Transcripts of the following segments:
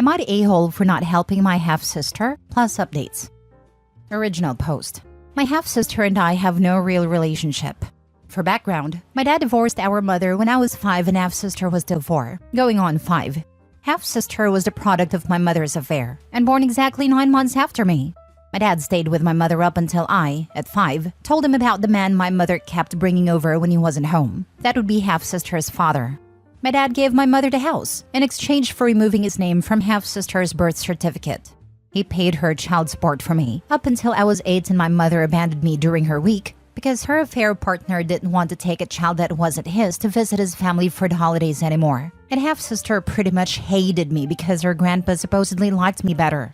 Am I the a-hole for not helping my half-sister? Plus updates. Original post. My half-sister and I have no real relationship. For background, my dad divorced our mother when I was 5 and half-sister was still 4, going on 5. Half-sister was the product of my mother's affair and born exactly 9 months after me. My dad stayed with my mother up until I, at 5, told him about the man my mother kept bringing over when he wasn't home. That would be half-sister's father. My dad gave my mother the house in exchange for removing his name from half-sister's birth certificate. He paid her child support for me up until I was 8 and my mother abandoned me during her week because her affair partner didn't want to take a child that wasn't his to visit his family for the holidays anymore. And half-sister pretty much hated me because her grandpa supposedly liked me better.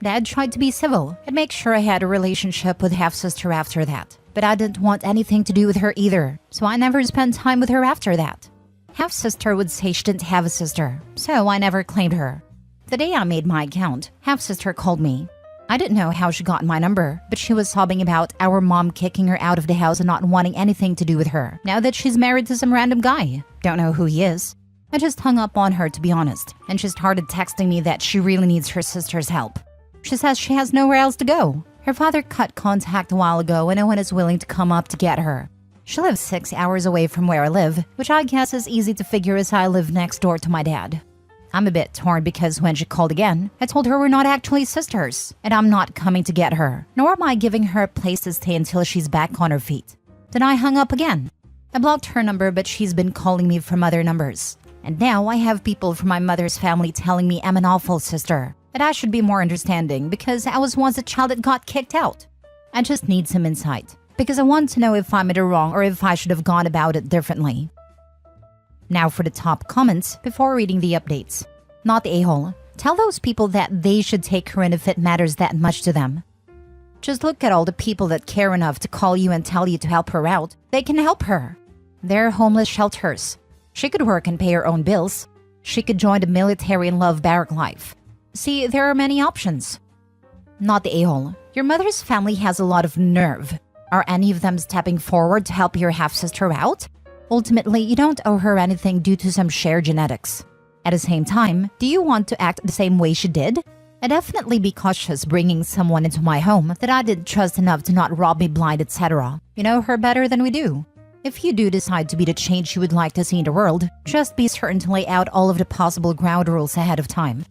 Dad tried to be civil and make sure I had a relationship with half-sister after that. But I didn't want anything to do with her either, so I never spent time with her after that. Half-sister would say she didn't have a sister, so I never claimed her. The day I made my account, half-sister called me. I didn't know how she got my number, but she was sobbing about our mom kicking her out of the house and not wanting anything to do with her, now that she's married to some random guy. Don't know who he is. I just hung up on her, to be honest, and she started texting me that she really needs her sister's help. She says she has nowhere else to go. Her father cut contact a while ago and no one is willing to come up to get her. She lives 6 hours away from where I live, which I guess is easy to figure as I live next door to my dad. I'm a bit torn because when she called again, I told her we're not actually sisters, and I'm not coming to get her, nor am I giving her a place to stay until she's back on her feet. Then I hung up again. I blocked her number, but she's been calling me from other numbers. And now I have people from my mother's family telling me I'm an awful sister, that I should be more understanding because I was once a child that got kicked out. I just need some insight, because I want to know if I'm in the wrong or if I should have gone about it differently. Now for the top comments before reading the updates. Not the a-hole. Tell those people that they should take her in if it matters that much to them. Just look at all the people that care enough to call you and tell you to help her out. They can help her. They're homeless shelters. She could work and pay her own bills. She could join the military and love barrack life. See, there are many options. Not the a-hole. Your mother's family has a lot of nerve. Are any of them stepping forward to help your half-sister out? Ultimately, you don't owe her anything due to some shared genetics. At the same time, do you want to act the same way she did? I'd definitely be cautious bringing someone into my home that I didn't trust enough to not rob me blind, etc. You know her better than we do. If you do decide to be the change you would like to see in the world, just be certain to lay out all of the possible ground rules ahead of time.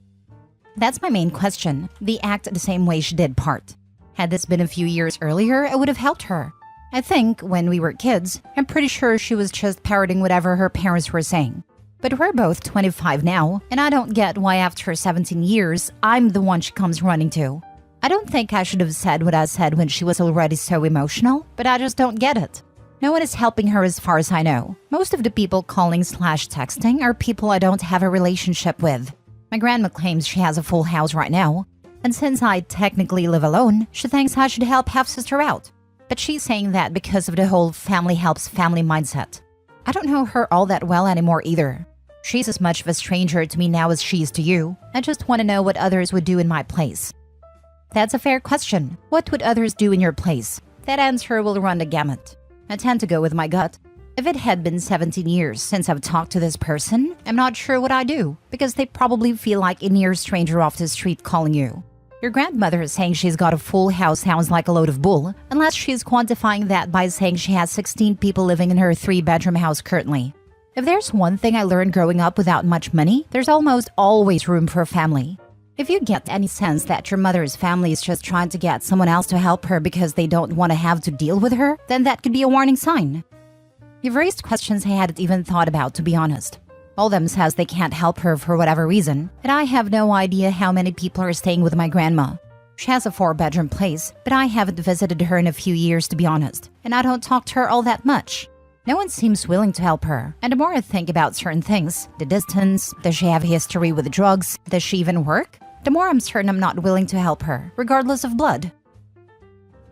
That's my main question, the act the same way she did part. Had this been a few years earlier, I would have helped her. I think when we were kids, I'm pretty sure she was just parroting whatever her parents were saying. But we're both 25 now, and I don't get why after 17 years, I'm the one she comes running to. I don't think I should have said what I said when she was already so emotional, but I just don't get it. No one is helping her as far as I know. Most of the people calling/texting are people I don't have a relationship with. My grandma claims she has a full house right now, and since I technically live alone, she thinks I should help half-sister out. But she's saying that because of the whole family helps family mindset. I don't know her all that well anymore either. She's as much of a stranger to me now as she is to you. I just want to know what others would do in my place. That's a fair question. What would others do in your place? That answer will run the gamut. I tend to go with my gut. If it had been 17 years since I've talked to this person, I'm not sure what I'd do, because they probably feel like a near stranger off the street calling you. Your grandmother saying she's got a full house sounds like a load of bull, unless she's quantifying that by saying she has 16 people living in her 3-bedroom house currently. If there's one thing I learned growing up without much money, there's almost always room for a family. If you get any sense that your mother's family is just trying to get someone else to help her because they don't want to have to deal with her, then that could be a warning sign. You've raised questions I hadn't even thought about, to be honest. All of them says they can't help her for whatever reason, and I have no idea how many people are staying with my grandma. She has a 4-bedroom place, but I haven't visited her in a few years, to be honest, and I don't talk to her all that much. No one seems willing to help her, and the more I think about certain things, the distance, does she have a history with drugs, does she even work, the more I'm certain I'm not willing to help her, regardless of blood.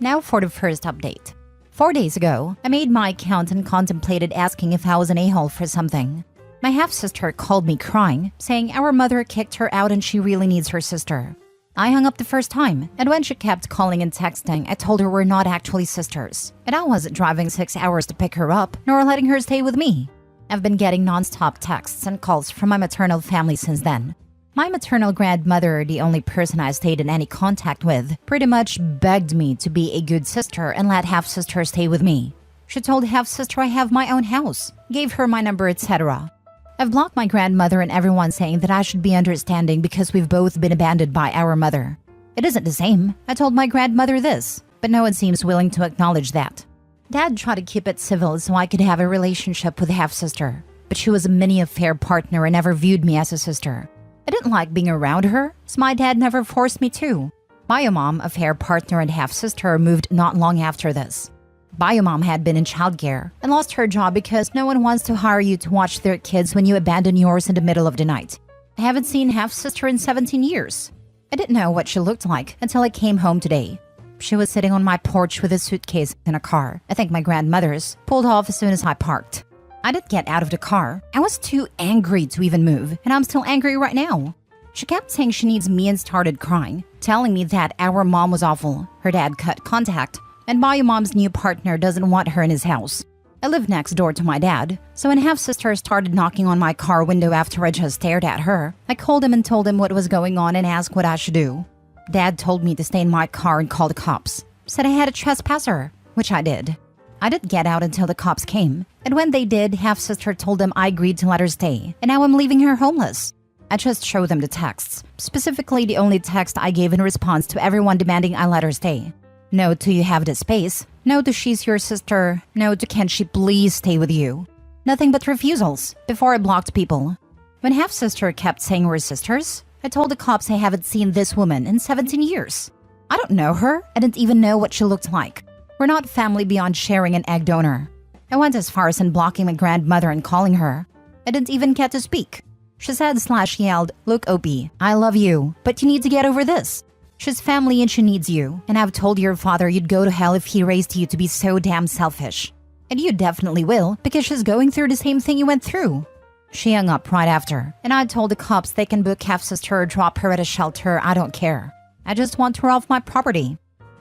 Now for the first update. 4 days ago, I made my account and contemplated asking if I was an a-hole for something. My half-sister called me crying, saying our mother kicked her out and she really needs her sister. I hung up the first time, and when she kept calling and texting, I told her we're not actually sisters, and I wasn't driving 6 hours to pick her up, nor letting her stay with me. I've been getting non-stop texts and calls from my maternal family since then. My maternal grandmother, the only person I stayed in any contact with, pretty much begged me to be a good sister and let half-sister stay with me. She told half-sister I have my own house, gave her my number, etc. I've blocked my grandmother and everyone saying that I should be understanding because we've both been abandoned by our mother. It isn't the same. I told my grandmother this, but no one seems willing to acknowledge that. Dad tried to keep it civil so I could have a relationship with half-sister, but she was a mini affair partner and never viewed me as a sister. I didn't like being around her, so my dad never forced me to. Biomom, affair partner and half-sister, moved not long after this. Biomom had been in childcare and lost her job because no one wants to hire you to watch their kids when you abandon yours in the middle of the night. I haven't seen half-sister in 17 years. I didn't know what she looked like until I came home today. She was sitting on my porch with a suitcase in a car, I think my grandmother's, pulled off as soon as I parked. I didn't get out of the car. I was too angry to even move, and I'm still angry right now. She kept saying she needs me and started crying, telling me that our mom was awful, her dad cut contact, and Biomom's new partner doesn't want her in his house. I live next door to my dad, so when half-sister started knocking on my car window after I just stared at her, I called him and told him what was going on and asked what I should do. Dad told me to stay in my car and call the cops. Said I had a trespasser, which I did. I didn't get out until the cops came, and when they did, half-sister told them I agreed to let her stay, and now I'm leaving her homeless. I just showed them the texts, specifically the only text I gave in response to everyone demanding I let her stay. No to you have the space, no to she's your sister, no to can she please stay with you. Nothing but refusals, before I blocked people. When half-sister kept saying we're sisters, I told the cops I haven't seen this woman in 17 years. I don't know her, I didn't even know what she looked like. We're not family beyond sharing an egg donor. I went as far as in blocking my grandmother and calling her. I didn't even get to speak. She said/yelled, "Look, Opie, I love you, but you need to get over this. She's family and she needs you, and I've told your father you'd go to hell if he raised you to be so damn selfish. And you definitely will, because she's going through the same thing you went through." She hung up right after, and I told the cops they can book half-sister or drop her at a shelter, I don't care. I just want her off my property.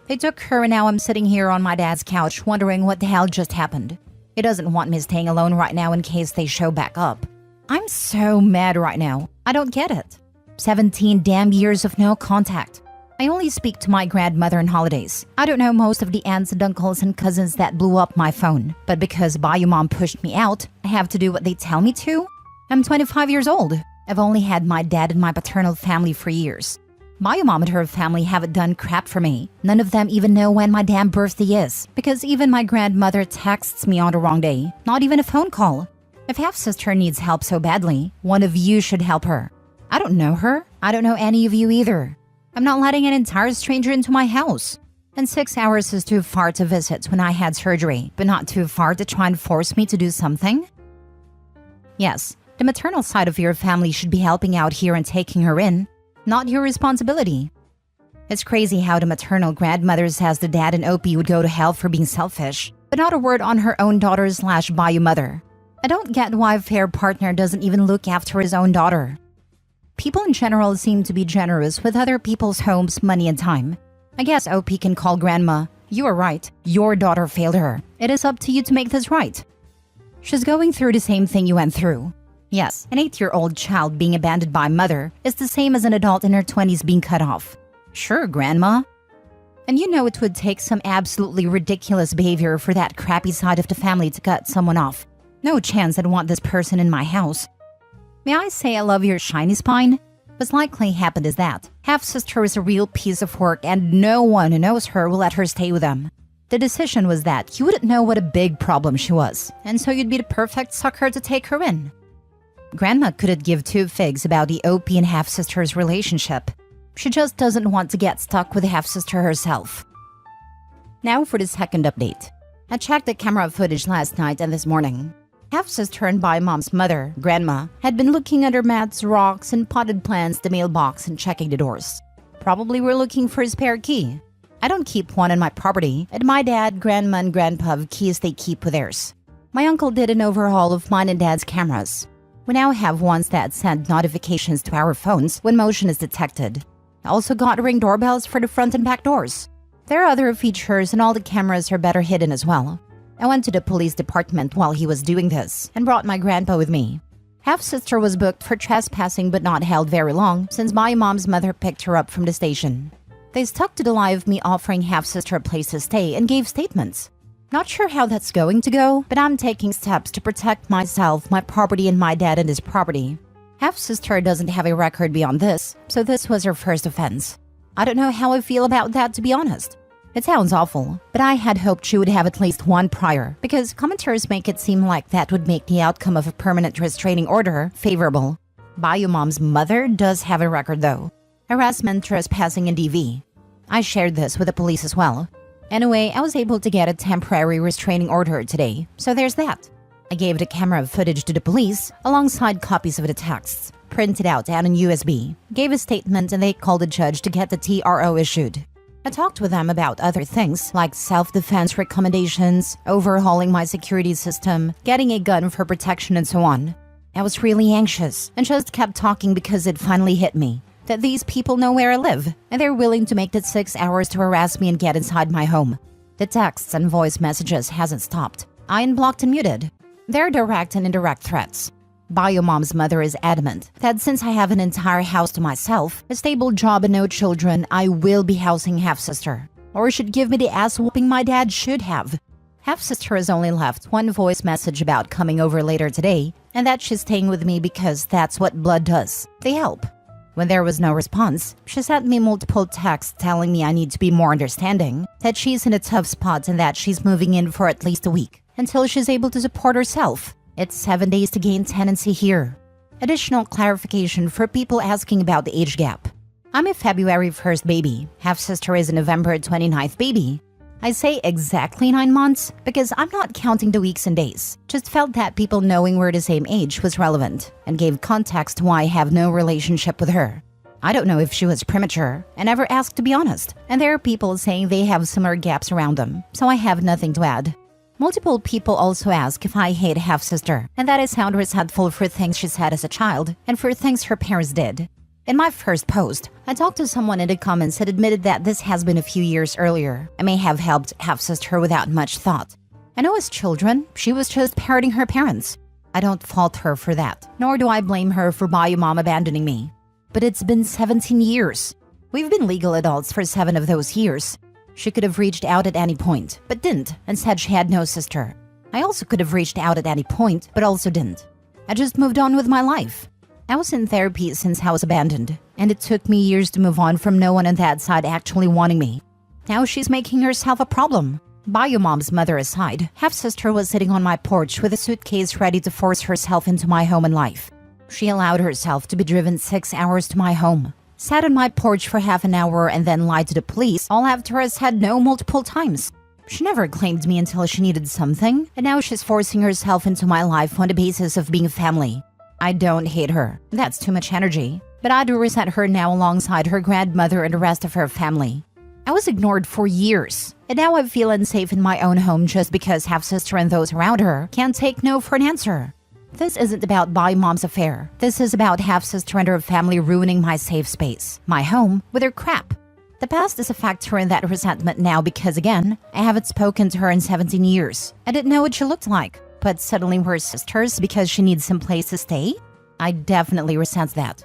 They took her and now I'm sitting here on my dad's couch wondering what the hell just happened. He doesn't want me staying alone right now in case they show back up. I'm so mad right now. I don't get it. 17 damn years of no contact. I only speak to my grandmother on holidays. I don't know most of the aunts and uncles and cousins that blew up my phone. But because Biomom pushed me out, I have to do what they tell me to? I'm 25 years old. I've only had my dad and my paternal family for years. Biomom and her family haven't done crap for me. None of them even know when my damn birthday is, because even my grandmother texts me on the wrong day, not even a phone call. If half-sister needs help so badly, one of you should help her. I don't know her. I don't know any of you either. I'm not letting an entire stranger into my house. And 6 hours is too far to visit when I had surgery, but not too far to try and force me to do something? Yes, the maternal side of your family should be helping out here and taking her in, not your responsibility. It's crazy how the maternal grandmother says the dad and Opie would go to hell for being selfish, but not a word on her own daughter/bio mother. I don't get why a fair partner doesn't even look after his own daughter. People in general seem to be generous with other people's homes, money, and time. I guess OP can call grandma, "You are right, your daughter failed her. It is up to you to make this right." She's going through the same thing you went through. Yes, an 8-year-old child being abandoned by mother is the same as an adult in her 20s being cut off. Sure, grandma. And you know it would take some absolutely ridiculous behavior for that crappy side of the family to cut someone off. No chance I'd want this person in my house. May I say I love your shiny spine? What's likely happened is that half-sister is a real piece of work and no one who knows her will let her stay with them. The decision was that you wouldn't know what a big problem she was, and so you'd be the perfect sucker to take her in. Grandma couldn't give two figs about the OP and half-sister's relationship. She just doesn't want to get stuck with the half-sister herself. Now for the second update. I checked the camera footage last night and this morning. Half-sister and Biomom's mother, Grandma, had been looking under mats, rocks, and potted plants, the mailbox, and checking the doors. Probably were looking for a spare key. I don't keep one on my property, and my dad, Grandma, and Grandpa have keys they keep with theirs. My uncle did an overhaul of mine and Dad's cameras. We now have ones that send notifications to our phones when motion is detected. I also got Ring doorbells for the front and back doors. There are other features and all the cameras are better hidden as well. I went to the police department while he was doing this and brought my grandpa with me. Half-sister was booked for trespassing but not held very long since my mom's mother picked her up from the station. They stuck to the lie of me offering half-sister a place to stay and gave statements. Not sure how that's going to go, but I'm taking steps to protect myself, my property, and my dad and his property. Half-sister doesn't have a record beyond this, so this was her first offense. I don't know how I feel about that, to be honest. It sounds awful, but I had hoped she would have at least one prior, because commenters make it seem like that would make the outcome of a permanent restraining order favorable. Bio Mom's mother does have a record though. Harassment, trespassing, and DV. I shared this with the police as well. Anyway, I was able to get a temporary restraining order today, so there's that. I gave the camera footage to the police alongside copies of the texts, printed out and on USB, gave a statement, and they called the judge to get the TRO issued. I talked with them about other things like self-defense recommendations, overhauling my security system, getting a gun for protection, and so on. I was really anxious and just kept talking because it finally hit me that these people know where I live and they're willing to make the 6 hours to harass me and get inside my home. The texts and voice messages hasn't stopped. I unblocked and muted. They're direct and indirect threats. Bio Mom's mother is adamant that since I have an entire house to myself, a stable job and no children, I will be housing half-sister. Or should give me the ass whooping my dad should have. Half-sister has only left one voice message about coming over later today, and that she's staying with me because that's what blood does. They help. When there was no response, she sent me multiple texts telling me I need to be more understanding, that she's in a tough spot and that she's moving in for at least a week, until she's able to support herself. It's 7 days to gain tenancy here. Additional clarification for people asking about the age gap. I'm a February 1st baby. Half-sister is a November 29th baby. I say exactly 9 months because I'm not counting the weeks and days. Just felt that people knowing we're the same age was relevant and gave context to why I have no relationship with her. I don't know if she was premature. I never asked, to be honest. And there are people saying they have similar gaps around them, so I have nothing to add. Multiple people also ask if I hate half-sister, and that I sound resentful for things she said as a child and for things her parents did. In my first post, I talked to someone in the comments that admitted that this has been a few years earlier. I may have helped half-sister without much thought. I know as children, she was just parroting her parents. I don't fault her for that, nor do I blame her for Bio Mom abandoning me. But it's been 17 years. We've been legal adults for 7 of those years. She could have reached out at any point, but didn't, and said she had no sister. I also could have reached out at any point, but also didn't. I just moved on with my life. I was in therapy since I was abandoned, and it took me years to move on from no one on that side actually wanting me. Now she's making herself a problem. Bio Mom's mother aside, half-sister was sitting on my porch with a suitcase ready to force herself into my home and life. She allowed herself to be driven 6 hours to my home. Sat on my porch for half an hour and then lied to the police, all after I said no multiple times. She never claimed me until she needed something, and now she's forcing herself into my life on the basis of being family. I don't hate her. That's too much energy. But I do resent her now alongside her grandmother and the rest of her family. I was ignored for years, and now I feel unsafe in my own home just because half-sister and those around her can't take no for an answer. This isn't about Bio Mom's affair. This is about half-sister and her family ruining my safe space, my home, with their crap. The past is a factor in that resentment now because, again, I haven't spoken to her in 17 years. I didn't know what she looked like, but suddenly we're sisters because she needs some place to stay? I definitely resent that.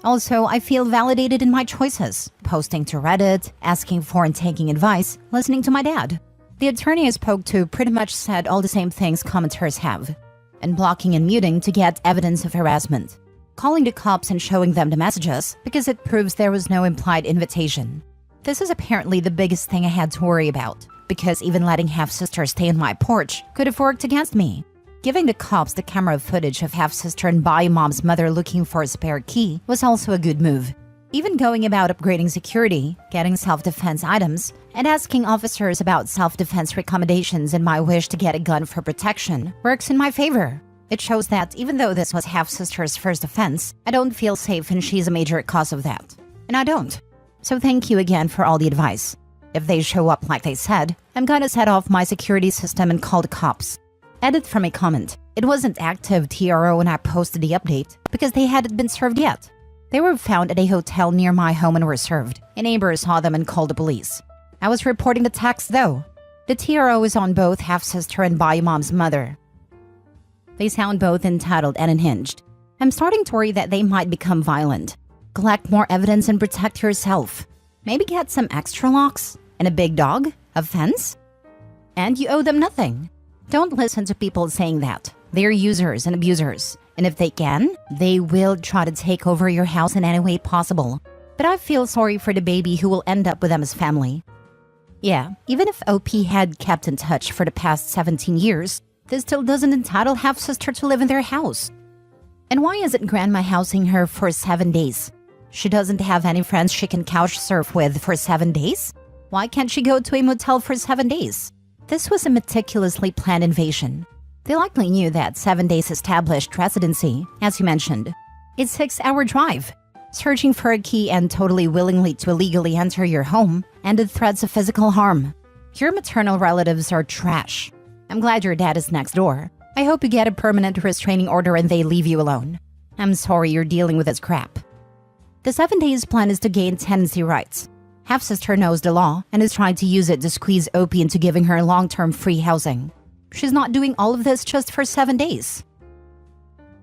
Also, I feel validated in my choices, posting to Reddit, asking for and taking advice, listening to my dad. The attorney I spoke to pretty much said all the same things commenters have. And blocking and muting to get evidence of harassment. Calling the cops and showing them the messages because it proves there was no implied invitation. This is apparently the biggest thing I had to worry about, because even letting half-sister stay on my porch could have worked against me. Giving the cops the camera footage of half-sister and Bio Mom's mother looking for a spare key was also a good move. Even going about upgrading security, getting self-defense items, and asking officers about self-defense recommendations and my wish to get a gun for protection works in my favor. It shows that even though this was half-sister's first offense, I don't feel safe and she's a major cause of that. And I don't. So thank you again for all the advice. If they show up like they said, I'm gonna set off my security system and call the cops. Edit from a comment. It wasn't active TRO when I posted the update because they hadn't been served yet. They were found at a hotel near my home and were served. A neighbor saw them and called the police. I was reporting the text though. The TRO is on both half-sister and Bio Mom's mother. They sound both entitled and unhinged. I'm starting to worry that they might become violent. Collect more evidence and protect yourself. Maybe get some extra locks and a big dog, a fence. And you owe them nothing. Don't listen to people saying that. They're users and abusers. And if they can, they will try to take over your house in any way possible. But I feel sorry for the baby who will end up with them as family. Yeah, even if OP had kept in touch for the past 17 years, this still doesn't entitle half-sister to live in their house. And why isn't Grandma housing her for 7 days? She doesn't have any friends she can couch surf with for 7 days? Why can't she go to a motel for 7 days? This was a meticulously planned invasion. They likely knew that 7 days established residency, as you mentioned. It's a 6-hour drive. Searching for a key and totally willingly to illegally enter your home ended threats of physical harm. Your maternal relatives are trash. I'm glad your dad is next door. I hope you get a permanent restraining order and they leave you alone. I'm sorry you're dealing with this crap. The 7 days plan is to gain tenancy rights. Half-sister knows the law and is trying to use it to squeeze OP into giving her long-term free housing. She's not doing all of this just for 7 days.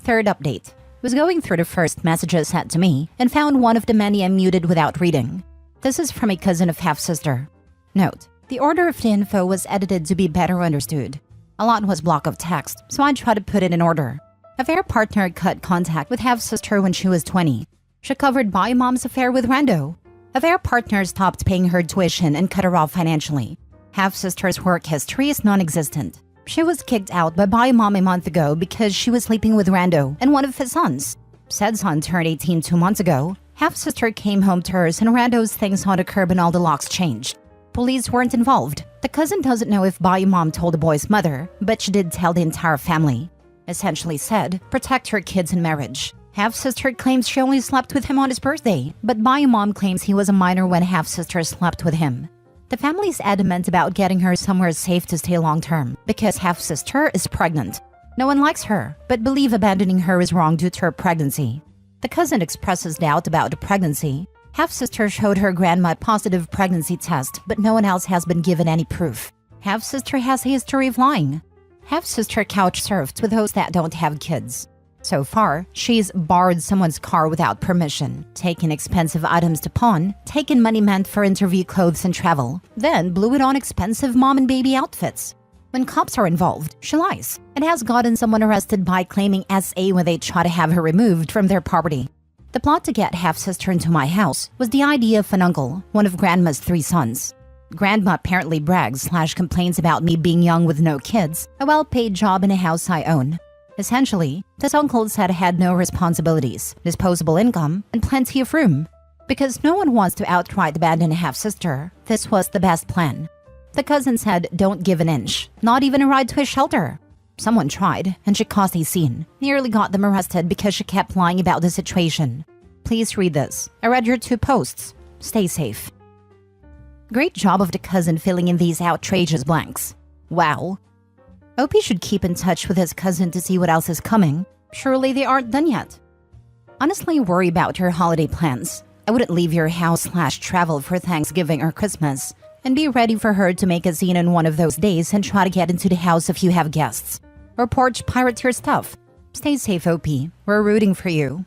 Third update. Was going through the first messages sent to me and found one of the many I muted without reading. This is from a cousin of half-sister. Note, the order of the info was edited to be better understood. A lot was block of text, so I tried to put it in order. Affair partner cut contact with half-sister when she was 20. She covered Mom's affair with Rando. Affair partner stopped paying her tuition and cut her off financially. Half-sister's work history is non-existent. She was kicked out by Mom a month ago because she was sleeping with Rando and one of his sons. Said son turned 18 2 months ago. Half-sister came home to hers and Rando's things on the curb and all the locks changed. Police weren't involved. The cousin doesn't know if Mom told the boy's mother, but she did tell the entire family. Essentially said, protect her kids in marriage. Half-sister claims she only slept with him on his birthday, but Mom claims he was a minor when half-sister slept with him. The family's adamant about getting her somewhere safe to stay long-term because half-sister is pregnant. No one likes her, but believe abandoning her is wrong due to her pregnancy. The cousin expresses doubt about the pregnancy. Half-sister showed her grandma a positive pregnancy test, but no one else has been given any proof. Half-sister has a history of lying. Half-sister couch surfed with those that don't have kids. So far, she's borrowed someone's car without permission, taken expensive items to pawn, taken money meant for interview clothes and travel, then blew it on expensive mom and baby outfits. When cops are involved, she lies and has gotten someone arrested by claiming SA when they try to have her removed from their property. The plot to get half-sister into my house was the idea of an uncle, one of Grandma's 3 sons. Grandma apparently brags/complains about me being young with no kids, a well-paid job in a house I own. Essentially, this uncle said I had no responsibilities, disposable income, and plenty of room. Because no one wants to outright abandon a half-sister, this was the best plan. The cousin said don't give an inch, not even a ride to a shelter. Someone tried, and she caused a scene. Nearly got them arrested because she kept lying about the situation. Please read this. I read your 2 posts. Stay safe. Great job of the cousin filling in these outrageous blanks. Wow. OP should keep in touch with his cousin to see what else is coming. Surely they aren't done yet. Honestly, worry about your holiday plans. I wouldn't leave your house/travel for Thanksgiving or Christmas. And be ready for her to make a scene on one of those days and try to get into the house if you have guests. Or porch pirate your stuff. Stay safe, OP. We're rooting for you.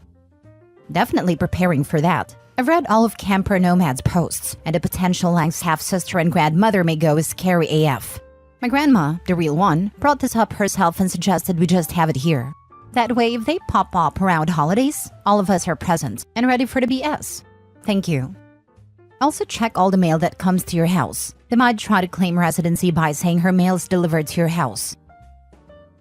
Definitely preparing for that. I've read all of Camper Nomad's posts, and the potential lengths half-sister and grandmother may go is scary AF. My grandma, the real one, brought this up herself and suggested we just have it here. That way, if they pop up around holidays, all of us are present and ready for the BS. Thank you. Also check all the mail that comes to your house. They might try to claim residency by saying her mail is delivered to your house.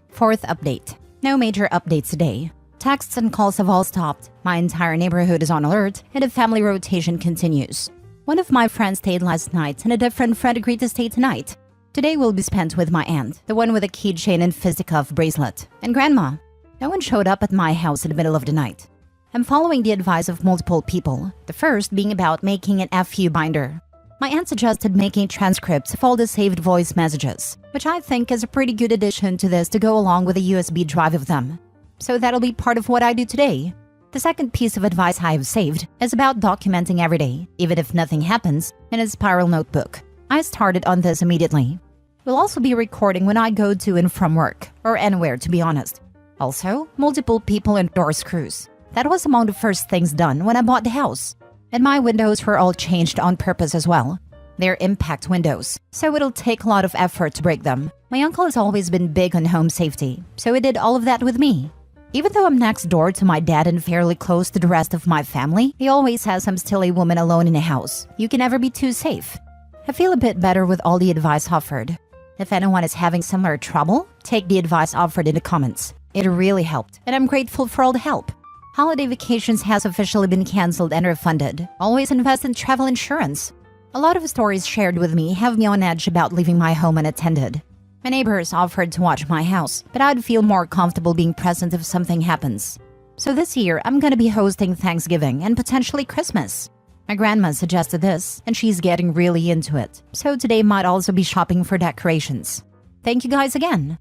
Fourth update. No major updates today. Texts and calls have all stopped. My entire neighborhood is on alert, and the family rotation continues. One of my friends stayed last night, and a different friend agreed to stay tonight. Today will be spent with my aunt, the one with a keychain and fisticuff bracelet, and Grandma. No one showed up at my house in the middle of the night. I'm following the advice of multiple people, the first being about making an FU binder. My aunt suggested making transcripts of all the saved voice messages, which I think is a pretty good addition to this to go along with a USB drive of them. So that'll be part of what I do today. The second piece of advice I have saved is about documenting every day, even if nothing happens, in a spiral notebook. I started on this immediately. We'll also be recording when I go to and from work, or anywhere to be honest. Also, multiple people and door screws. That was among the first things done when I bought the house. And my windows were all changed on purpose as well. They're impact windows, so it'll take a lot of effort to break them. My uncle has always been big on home safety, so he did all of that with me. Even though I'm next door to my dad and fairly close to the rest of my family, he always says I'm still a woman alone in a house. You can never be too safe. I feel a bit better with all the advice offered. If anyone is having similar trouble, take the advice offered in the comments. It really helped, and I'm grateful for all the help. Holiday vacations has officially been cancelled and refunded. Always invest in travel insurance. A lot of stories shared with me have me on edge about leaving my home unattended. My neighbors offered to watch my house, but I'd feel more comfortable being present if something happens. So this year, I'm gonna be hosting Thanksgiving and potentially Christmas. My grandma suggested this, and she's getting really into it. So today might also be shopping for decorations. Thank you guys again.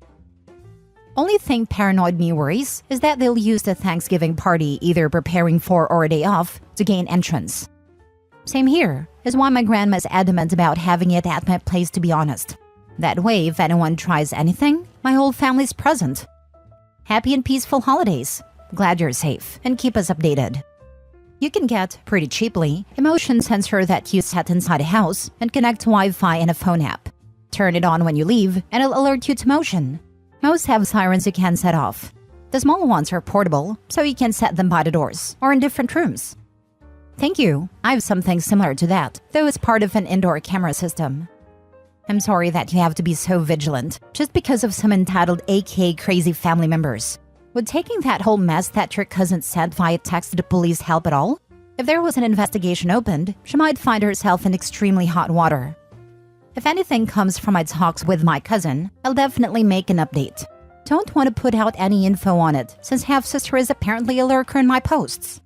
Only thing paranoid me worries is that they'll use the Thanksgiving party either preparing for or a day off to gain entrance. Same here, is why my grandma is adamant about having it at my place, to be honest. That way, if anyone tries anything, my whole family's present. Happy and peaceful holidays. Glad you're safe, and keep us updated. You can get, pretty cheaply, a motion sensor that you set inside a house and connect to Wi-Fi and a phone app. Turn it on when you leave, and it'll alert you to motion. Most have sirens you can set off. The small ones are portable, so you can set them by the doors or in different rooms. Thank you. I have something similar to that, though it's part of an indoor camera system. I'm sorry that you have to be so vigilant, just because of some entitled aka crazy family members. Would taking that whole mess that your cousin sent via text to the police help at all? If there was an investigation opened, she might find herself in extremely hot water. If anything comes from my talks with my cousin, I'll definitely make an update. Don't want to put out any info on it, since half-sister is apparently a lurker in my posts.